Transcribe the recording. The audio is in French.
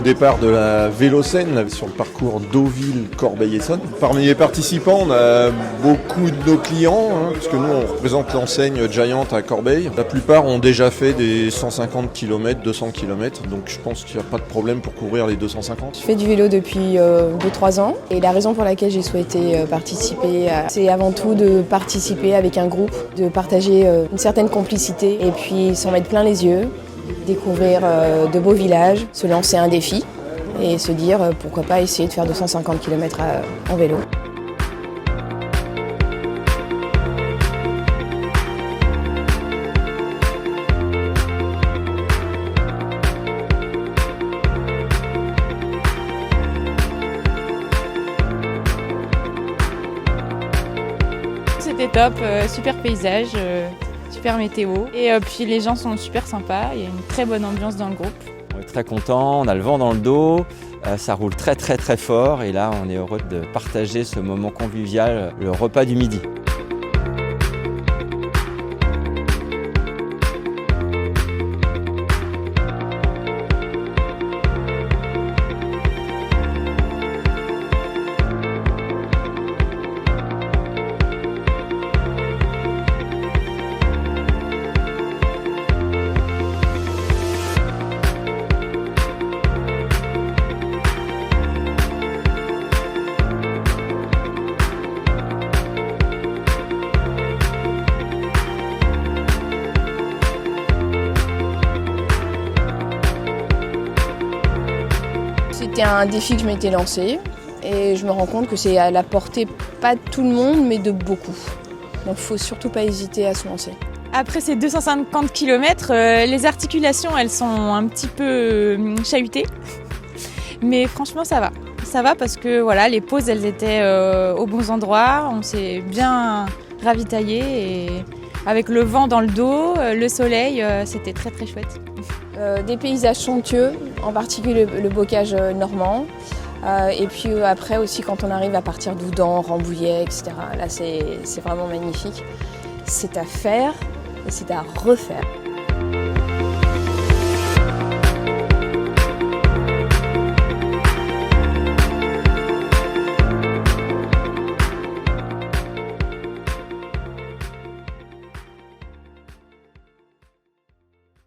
le départ de la Vélocène là, sur le parcours Deauville-Corbeil-Essonnes. Parmi les participants, on a beaucoup de nos clients, puisque nous on représente l'enseigne Giant à Corbeil. La plupart ont déjà fait des 150 km, 200 km, donc je pense qu'il n'y a pas de problème pour couvrir les 250. Je fais du vélo depuis 2-3 ans et la raison pour laquelle j'ai souhaité participer, c'est avant tout de participer avec un groupe, de partager une certaine complicité et puis s'en mettre plein les yeux, découvrir de beaux villages, se lancer un défi et se dire pourquoi pas essayer de faire 250 km en vélo. C'était top, super paysage, super météo et puis les gens sont super sympas, il y a une très bonne ambiance dans le groupe. On est très contents, on a le vent dans le dos, ça roule très fort et là on est heureux de partager ce moment convivial, le repas du midi. C'était un défi que je m'étais lancé et je me rends compte que c'est à la portée pas de tout le monde mais de beaucoup. Donc il ne faut surtout pas hésiter à se lancer. Après ces 250 km, les articulations elles sont un petit peu chahutées, mais franchement ça va. Ça va parce que voilà, les pauses elles étaient aux bons endroits, on s'est bien ravitaillé et avec le vent dans le dos, le soleil, c'était très chouette. Des paysages somptueux, en particulier le bocage normand. Et puis après aussi quand on arrive à partir d'Oudan, Rambouillet, etc. Là c'est vraiment magnifique. C'est à faire et c'est à refaire.